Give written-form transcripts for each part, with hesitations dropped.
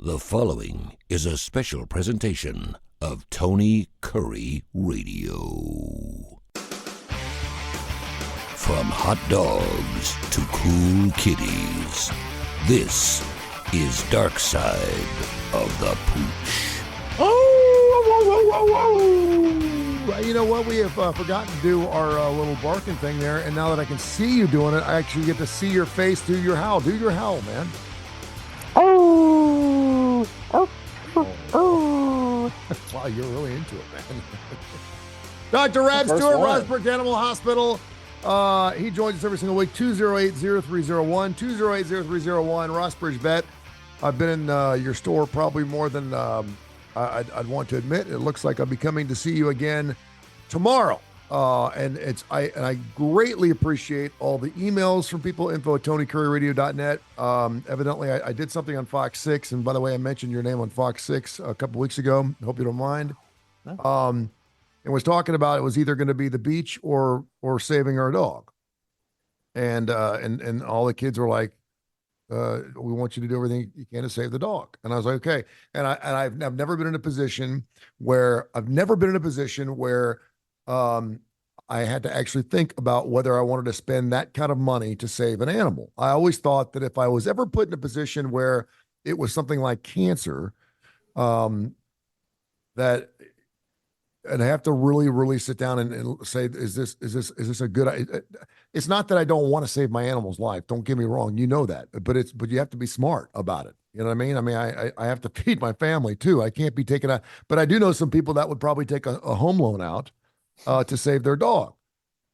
The following is a special presentation of Tony Kurre Radio. From hot dogs to cool kitties, this is Darkside of the Pooch. You know what? We have forgotten to do our little barking thing there, and now that I can see you doing it, I actually get to see your face through your howl. Do your howl, man. Oh. Wow, you're really into it, man. Dr. Rab Stewart, Rossburg Animal Hospital. He joins us every single week, 208-0301, 208-0301, Rossbridge Vet. I've been in your store probably more than I'd want to admit. It looks like I'll be coming to see you again tomorrow. And I greatly appreciate all the emails from people, info@tonykurreradio.net. Evidently, I did something on Fox 6. And by the way, I mentioned your name on Fox 6 a couple weeks ago. Hope you don't mind. And was talking about it was either going to be the beach or saving our dog. And all the kids were like, we want you to do everything you can to save the dog. And I was like, okay. And I've never been in a position where I had to actually think about whether I wanted to spend that kind of money to save an animal. I always thought that if I was ever put in a position where it was something like cancer, that, and I have to really, really sit down and say, is this a good, it's not that I don't want to save my animal's life. Don't get me wrong. You know that, but you have to be smart about it. You know what I mean? I have to feed my family too. I can't be taking but I do know some people that would probably take a home loan out to save their dog.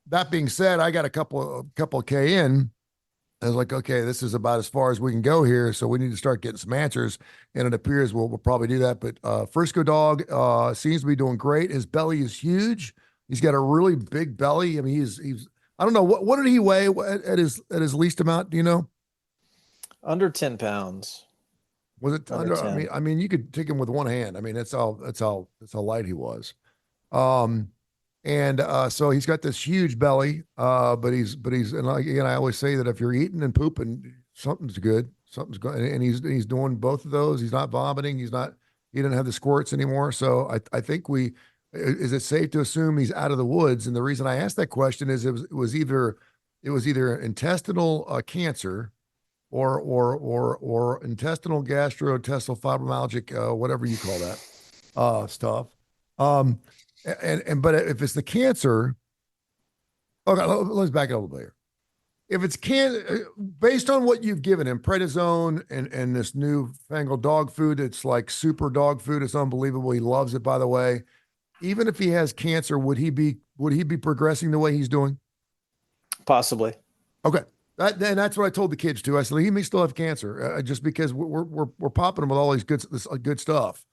That being said, I got a couple of K in. I was like, okay, this is about as far as we can go here. So we need to start getting some answers. And it appears we'll probably do that. But Frisco Dog seems to be doing great. His belly is huge. He's got a really big belly. I mean, he's I don't know, what did he weigh at his least amount? Do you know? Under 10 pounds. Was it under 10? I mean, you could take him with one hand. I mean, that's how light he was. So he's got this huge belly, but he's, and again, I always say that if you're eating and pooping, something's good, and he's doing both of those. He's not vomiting. He didn't have the squirts anymore. So I think is it safe to assume he's out of the woods? And the reason I asked that question is it was either intestinal cancer or intestinal gastrointestinal fibromyalgic, whatever you call that, stuff. But if it's the cancer, okay, let's back it up a little bit here. If it's based on what you've given him, prednisone and this newfangled dog food, it's like super dog food. It's unbelievable. He loves it, by the way. Even if he has cancer, would he be progressing the way he's doing? Possibly. Okay. That's what I told the kids too. I said he may still have cancer, just because we're popping him with all these good stuff.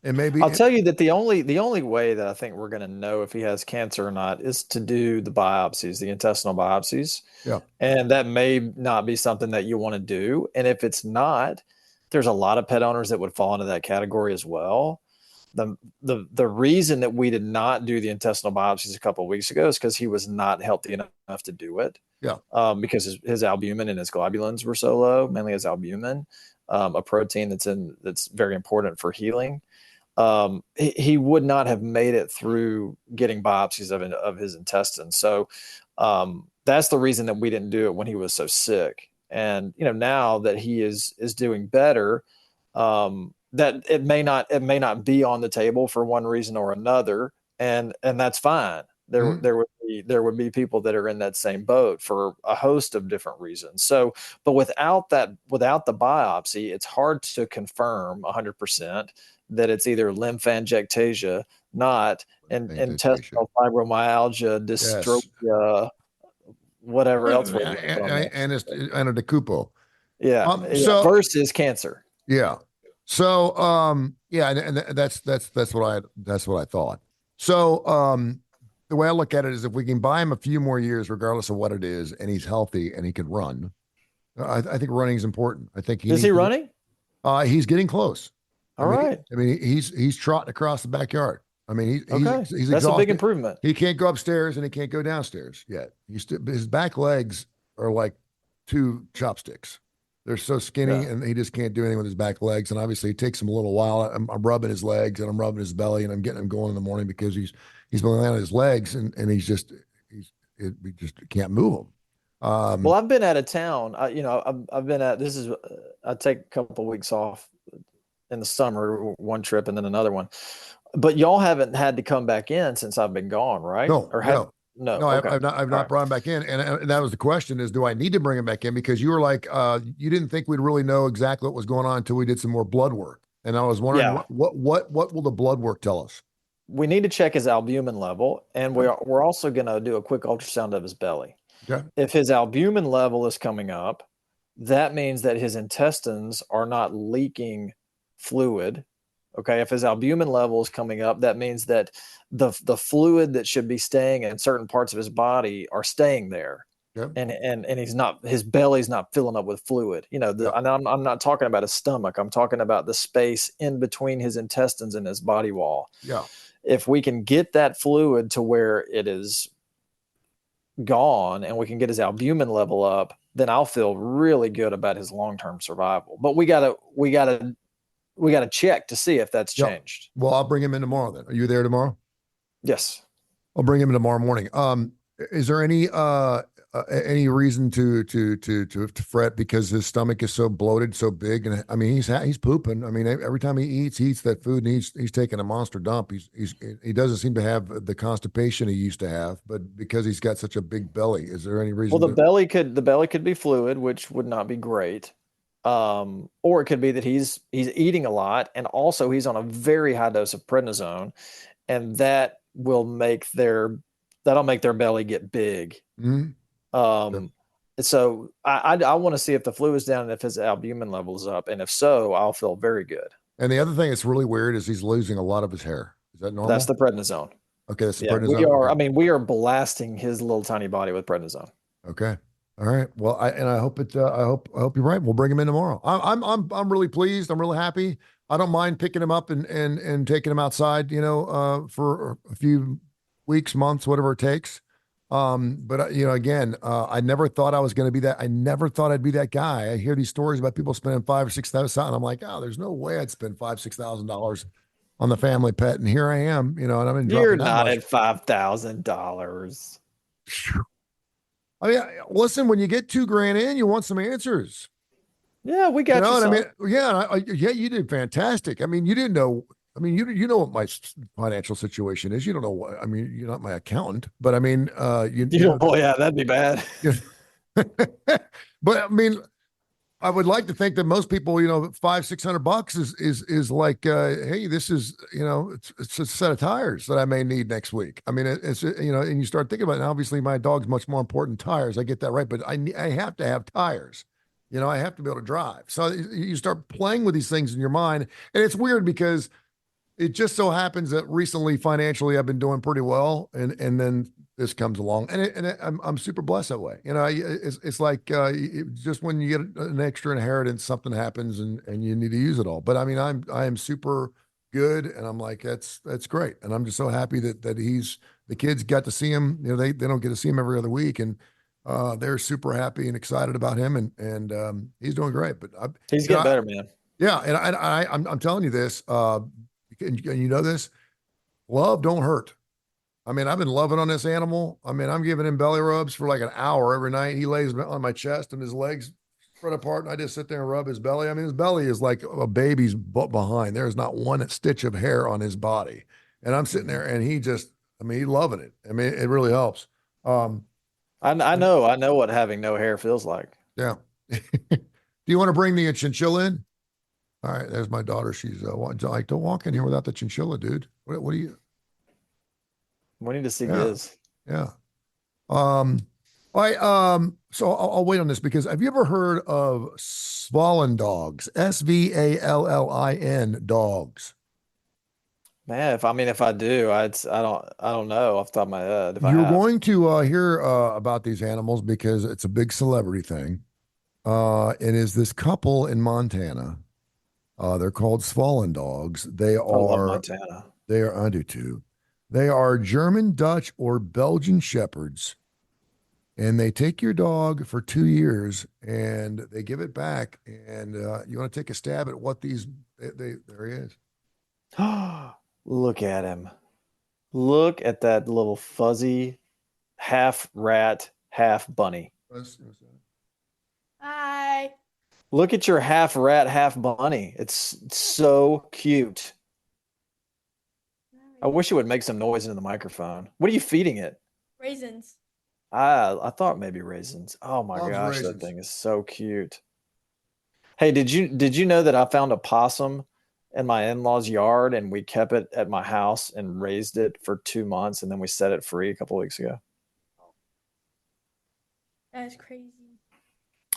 And maybe I'll tell you that the only way that I think we're going to know if he has cancer or not is to do the biopsies, the intestinal biopsies. Yeah. And that may not be something that you want to do. And if it's not, there's a lot of pet owners that would fall into that category as well. The reason that we did not do the intestinal biopsies a couple of weeks ago is because he was not healthy enough to do it. Yeah. Because his albumin and his globulins were so low, mainly his albumin, a protein that's very important for healing. He would not have made it through getting biopsies of his intestines. So that's the reason that we didn't do it when he was so sick. And now that he is doing better, that it may not be on the table for one reason or another, and that's fine. There would be people that are in that same boat for a host of different reasons. So, but without the biopsy, it's hard to confirm 100% that it's either lymphangiectasia, not intestinal fibromyalgia, dystropia, whatever else. And a decupo. Yeah. Versus cancer. Yeah. So, and that's what I thought. So, the way I look at it is if we can buy him a few more years, regardless of what it is, and he's healthy and he can run, I think running is important. I think is he running? He's getting close. All right. I mean, he's trotting across the backyard. I mean, he's that's exhausted. a big improvement. He can't go upstairs and he can't go downstairs yet. His back legs are like two chopsticks. They're so skinny, and he just can't do anything with his back legs. And obviously, it takes him a little while. I'm rubbing his legs and I'm rubbing his belly, and I'm getting him going in the morning because he's been laying on his legs, and we just can't move him. Well, I've been out of town. I've been at this is I take a couple of weeks off in the summer, one trip and then another one. But y'all haven't had to come back in since I've been gone, right? No, no. Okay. I've not brought him back in, and that was the question: is do I need to bring him back in? Because you were like, you didn't think we'd really know exactly what was going on until we did some more blood work, and I was wondering what will the blood work tell us? We need to check his albumin level, and we're also going to do a quick ultrasound of his belly. Okay. If his albumin level is coming up, that means that his intestines are not leaking fluid. Okay. If his albumin level is coming up, that means that the fluid that should be staying in certain parts of his body are staying there. Yep. And his belly's not filling up with fluid. And I'm not talking about his stomach. I'm talking about the space in between his intestines and his body wall. Yeah. If we can get that fluid to where it is gone and we can get his albumin level up, then I'll feel really good about his long-term survival. But we gotta check to see if that's changed. Well, I'll bring him in tomorrow then. Are you there tomorrow? Yes. I'll bring him in tomorrow morning. Is there any reason to fret because his stomach is so bloated, so big? And I mean, he's pooping. I mean, every time he eats that food, and he's taking a monster dump. He doesn't seem to have the constipation he used to have, but because he's got such a big belly, is there any reason? Well, the belly could be fluid, which would not be great. Or it could be that he's eating a lot, and also he's on a very high dose of prednisone, and that'll make their belly get big. Mm-hmm. So I want to see if the fluid is down and if his albumin level is up, and if so, I'll feel very good. And the other thing that's really weird is he's losing a lot of his hair. Is that normal? That's the prednisone. Okay, that's the prednisone. We are blasting his little tiny body with prednisone. Okay. All right. Well, I hope I hope you're right. We'll bring him in tomorrow. I'm really pleased. I'm really happy. I don't mind picking him up and taking him outside, for a few weeks, months, whatever it takes. But again, I never thought I was going to be that. I never thought I'd be that guy. I hear these stories about people spending $5,000 or $6,000. And I'm like, there's no way I'd spend $5,000-$6,000 on the family pet. And here I am, and I'm in. You're not at $5,000. I mean, listen, when you get $2,000 in, you want some answers. Yeah, we got you. What I mean? Yeah, you did fantastic. I mean, you didn't know. I mean, you know what my financial situation is. You don't know what. I mean, you're not my accountant, but I mean, you know. Oh yeah, that'd be bad. But I mean, I would like to think that most people, $500-$600 is like, hey, this is, it's a set of tires that I may need next week. I mean, it's and you start thinking about it. And obviously, my dog's much more important than tires. I get that right, but I have to have tires. I have to be able to drive. So you start playing with these things in your mind, and it's weird because it just so happens that recently, financially, I've been doing pretty well, and then this comes along, and I'm super blessed that way. It's like just when you get an extra inheritance, something happens, and you need to use it all. But I mean, I am super good, and I'm like, that's great, and I'm just so happy that the kids got to see him. They don't get to see him every other week, and they're super happy and excited about him, and he's doing great. But he's getting better, man. Yeah, and I'm telling you this. And you know this, love don't hurt. I mean, I've been loving on this animal. I mean, I'm giving him belly rubs for like an hour every night. He lays on my chest and his legs spread apart, and I just sit there and rub his belly. I mean, his belly is like a baby's butt behind. There's not one stitch of hair on his body. And I'm sitting there, and he's loving it. I mean, it really helps. I know what having no hair feels like. Yeah. Do you want to bring the chinchilla in? All right, there's my daughter. She's like, don't walk in here without the chinchilla, dude. What do you? We need to see this. Yeah. All right. So I'll wait on this because have you ever heard of Svallin dogs? Svallin dogs. Man, if I do, I don't know off the top of my head. You're going to hear about these animals because it's a big celebrity thing. It is this couple in Montana. They're called Svallin dogs. I love Montana. I do too. They are German, Dutch, or Belgian shepherds. and they take your dog for 2 years and they give it back. And you want to take a stab at what these? There he is. Look at him. Look at that little fuzzy half rat, half bunny. Hi. Look at your half rat, half bunny. It's so cute. I wish it would make some noise into the microphone. What are you feeding it? Raisins. I thought maybe raisins. Oh my Loves gosh, raisins. that thing is so cute. Hey, did you know that I found a possum in my in-laws' yard and we kept it at my house and raised it for 2 months and then we set it free a couple of weeks ago? That is crazy.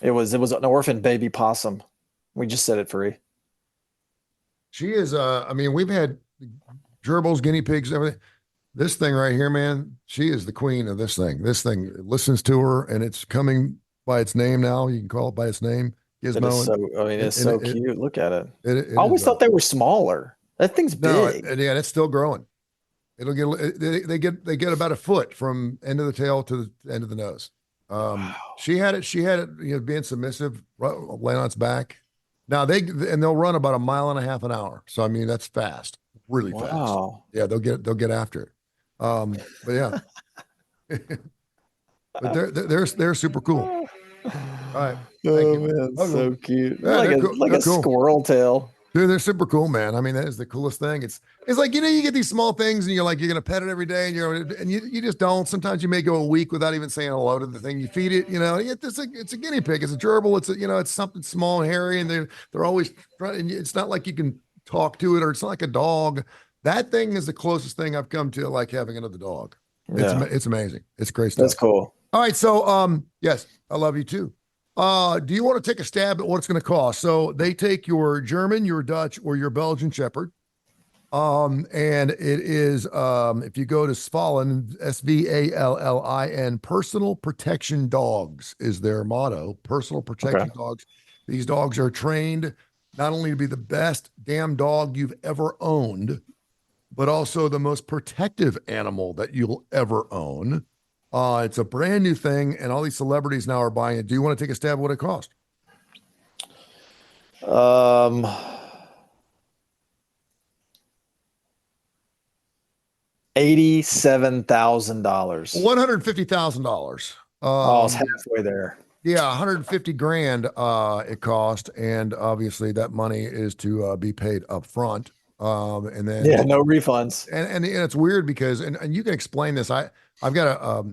It was an orphan baby possum. We just set it free. She is. I mean, we've had gerbils, guinea pigs, everything. This thing right here, man, she is the queen of this thing. This thing listens to her, and it's coming by its name now. You can call it by its name. It Gizmo. is so. I mean, it's so cute. Look at it. It I always is, thought they were smaller. That thing's no, big. yeah, it's still growing. It'll get. They get about a foot from end of the tail to the end of the nose. Wow. She had it. Being submissive, laying on its back. Now they'll run about a mile and a half an hour. So I mean, that's fast, really fast. Wow. Yeah, they'll get after it. But yeah, but they're super cool. All right. Oh man, so cute. Yeah, like a cool. squirrel tail. Dude, they're super cool, man. I mean, that is the coolest thing. It's like, you get these small things and you're like, you're going to pet it every day and you just don't. Sometimes you may go a week without even saying hello to the thing. You feed it, it's a guinea pig. It's a gerbil. It's something small and hairy and they're always trying. And it's not like you can talk to it or it's not like a dog. That thing is the closest thing I've come to like having another dog. Yeah. It's amazing. It's great stuff. That's cool. All right. So, yes, I love you too. Do you want to take a stab at what it's going to cost? So they take your German, your Dutch, or your Belgian Shepherd. And it is, if you go to Svalin, Svallin, Personal Protection Dogs is their motto. Personal Protection Dogs. These dogs are trained not only to be the best damn dog you've ever owned, but also the most protective animal that you'll ever own. It's a brand new thing, and all these celebrities now are buying it. Do you want to take a stab at what it cost? $87,000. $150,000. I was halfway there. Yeah, 150 grand it cost, and obviously that money is to be paid up front. And then no refunds. And it's weird because and you can explain this. I've got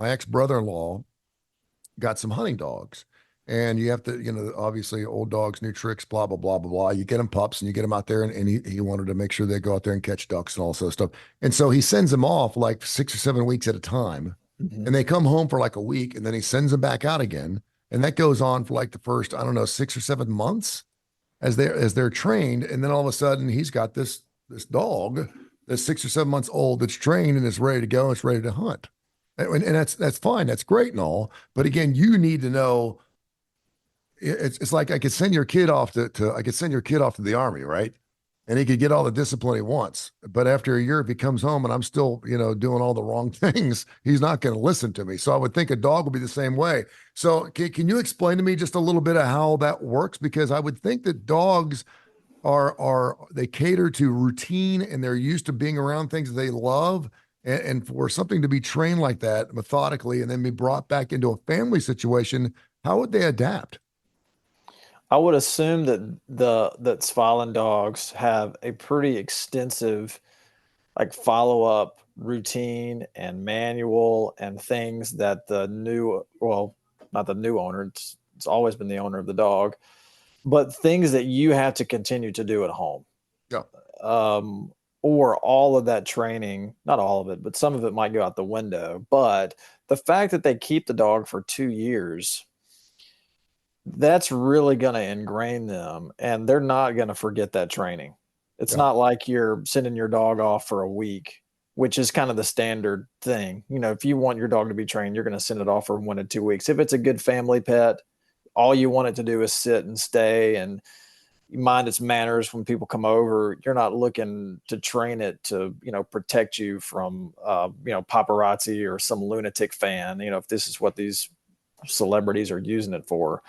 my ex-brother-in-law got some hunting dogs, and you have to, obviously old dogs, new tricks, blah, blah, blah, blah, blah. You get them pups and you get them out there, and he wanted to make sure they go out there and catch ducks and all sorts of stuff. And so he sends them off like 6 or 7 weeks at a time, and they come home for like a week, and then he sends them back out again. And that goes on for like the first, 6 or 7 months as they're trained. And then all of a sudden he's got this dog that's 6 or 7 months old that's trained and it's ready to go. It's ready to hunt. And that's fine. That's great and all. But again, you need to know. It's like I could send your kid off to the army, right? And he could get all the discipline he wants. But after a year, if he comes home and I'm still, doing all the wrong things, he's not going to listen to me. So I would think a dog would be the same way. So can you explain to me just a little bit of how that works? Because I would think that dogs they cater to routine and they're used to being around things they love. And for something to be trained like that methodically and then be brought back into a family situation, how would they adapt? I would assume that Svalin dogs have a pretty extensive like follow-up routine and manual and things that not the new owner, it's always been the owner of the dog, but things that you have to continue to do at home. Yeah. Or all of that training, not all of it, but some of it might go out the window. But the fact that they keep the dog for 2 years, that's really going to ingrain them, and they're not going to forget that training. It's not like you're sending your dog off for a week, which is kind of the standard thing. If you want your dog to be trained, you're going to send it off for 1 to 2 weeks. If it's a good family pet, all you want it to do is sit and stay and mind its manners when people come over. You're not looking to train it to, protect you from, paparazzi or some lunatic fan, if this is what these celebrities are using it for.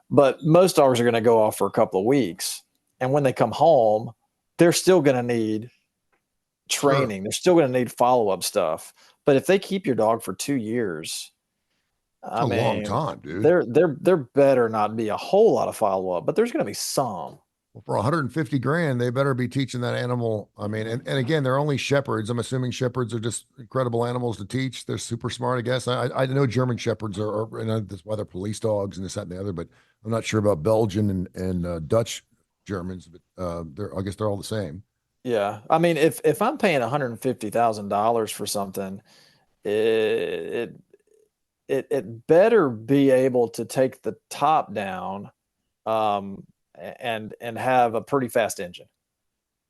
But most dogs are going to go off for a couple of weeks. And when they come home, they're still going to need training. Sure. They're still going to need follow-up stuff. But if they keep your dog for 2 years, That's a long time, dude. There better not be a whole lot of follow-up, but there's going to be some. Well, for 150 grand, they better be teaching that animal. I mean, and again, they're only shepherds. I'm assuming shepherds are just incredible animals to teach. They're super smart, I guess. I know German shepherds are and that's why they're police dogs and this, that, and the other, but I'm not sure about Belgian and Dutch Germans, but I guess they're all the same. Yeah. I mean, if I'm paying $150,000 for something, it better be able to take the top down, and have a pretty fast engine.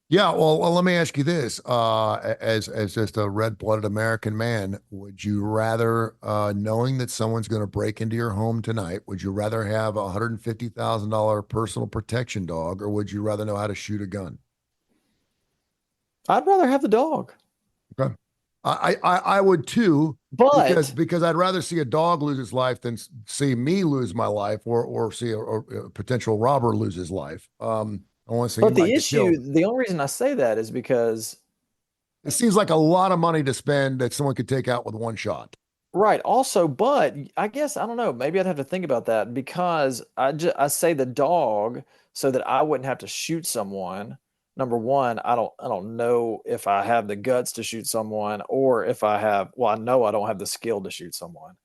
Yeah, well, let me ask you this: as just a red-blooded American man, would you rather, knowing that someone's going to break into your home tonight, would you rather have a $150,000 personal protection dog, or would you rather know how to shoot a gun? I'd rather have the dog. Okay, I would too, but because I'd rather see a dog lose his life than see me lose my life, or see a potential robber lose his life. I want to see. But the issue, the only reason I say that is because it seems like a lot of money to spend that someone could take out with one shot. Right. Also, but I guess, I don't know, maybe I'd have to think about that, because I say the dog so that I wouldn't have to shoot someone. Number one, I don't know if I have the guts to shoot someone, or if I know I don't have the skill to shoot someone.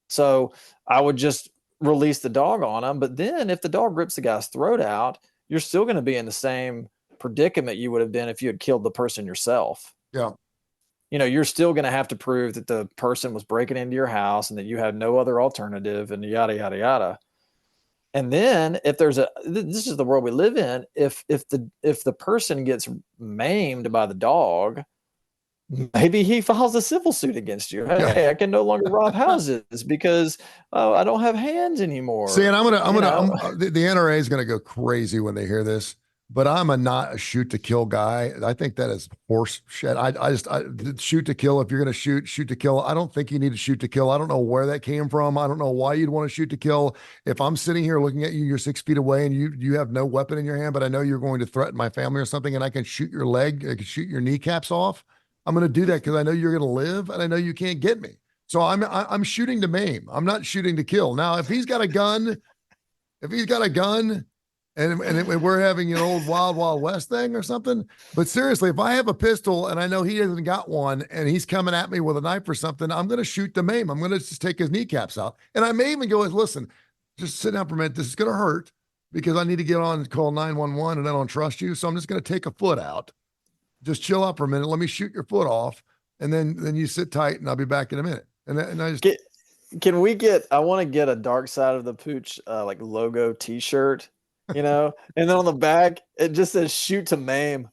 So I would just release the dog on them. But then if the dog rips the guy's throat out, you're still going to be in the same predicament you would have been if you had killed the person yourself. Yeah. You're still going to have to prove that the person was breaking into your house and that you have no other alternative, and yada, yada, yada. And then if this is the world we live in, if the person gets maimed by the dog, maybe he files a civil suit against you. Hey, I can no longer rob houses because I don't have hands anymore. See, and the NRA is gonna go crazy when they hear this. But I'm not a shoot to kill guy. I think that is horse shit. I shoot to kill. If you're going to shoot to kill. I don't think you need to shoot to kill. I don't know where that came from. I don't know why you'd want to shoot to kill. If I'm sitting here looking at you, you're 6 feet away and you have no weapon in your hand, but I know you're going to threaten my family or something, and I can shoot your leg, I can shoot your kneecaps off. I'm going to do that because I know you're going to live and I know you can't get me. So I'm shooting to maim. I'm not shooting to kill. Now, if he's got a gun, and we're having an old Wild Wild West thing or something. But seriously, if I have a pistol and I know he hasn't got one and he's coming at me with a knife or something, I'm going to shoot to maim. I'm going to just take his kneecaps out. And I may even go, listen, just sit down for a minute. This is going to hurt because I need to get on and call 911 and I don't trust you. So I'm just going to take a foot out. Just chill out for a minute. Let me shoot your foot off. And then you sit tight and I'll be back in a minute. And I just... I want to get a Darkside of the Pooch like logo t-shirt. And then on the back, it just says shoot to maim.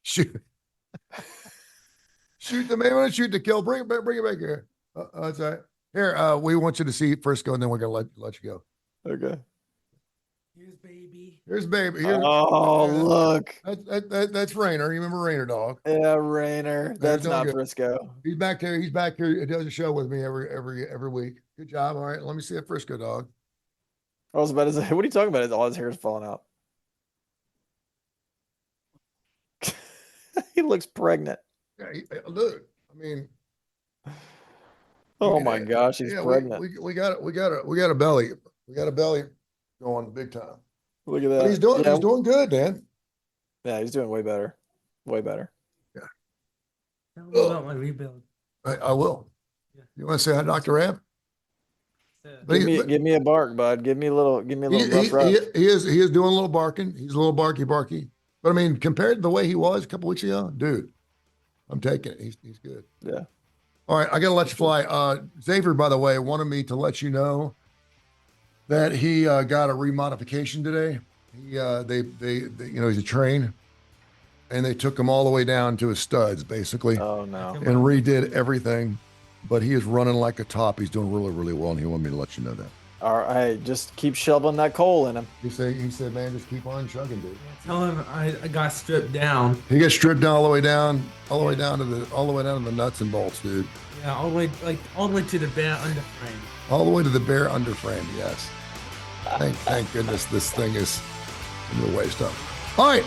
Shoot to maim and shoot to kill. Bring it back here. That's all right. Here, we want you to see Frisco, and then we're going to let you go. Okay. Here's baby. Look. That's Rainer. You remember Rainer, dog? Yeah, Rainer. That's not good. Frisco. He's back here. He does a show with me every week. Good job. All right. Let me see a Frisco dog. I was about to say, what are you talking about? All his hair is falling out. He looks pregnant. Yeah, dude. I mean, oh my gosh, he's pregnant. We got a belly. We got a belly going big time. Look at that. But he's doing good, man. Yeah, he's doing way better. Way better. Yeah. Tell me about my rebuild. I will. Yeah. You want to say hi, Dr. Rabb? Give me a bark, bud. Give me a little rough rub. He is doing a little barking. He's a little barky. But I mean, compared to the way he was a couple weeks ago, dude, I'm taking it. He's good. Yeah. All right, I got to let you fly. Xavier, by the way, wanted me to let you know that he got a remodification today. He's a train, and they took him all the way down to his studs, basically. Oh no! And redid everything. But he is running like a top. He's doing really, really well, and he wanted me to let you know that. All right, hey, just keep shoveling that coal in him. He said, man, just keep on chugging, dude. Tell him I got stripped down. He gets stripped down all the way down to the nuts and bolts, dude. Yeah, all the way to the bare underframe. All the way to the bare underframe, yes. Thank goodness this thing is in the way stuff. All right,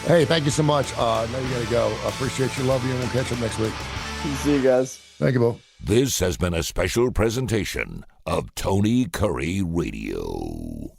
hey, thank you so much. Now you gotta go. Appreciate you, love you, and we'll catch up next week. See you guys. Thank you, Bo. This has been a special presentation of Tony Curry Radio.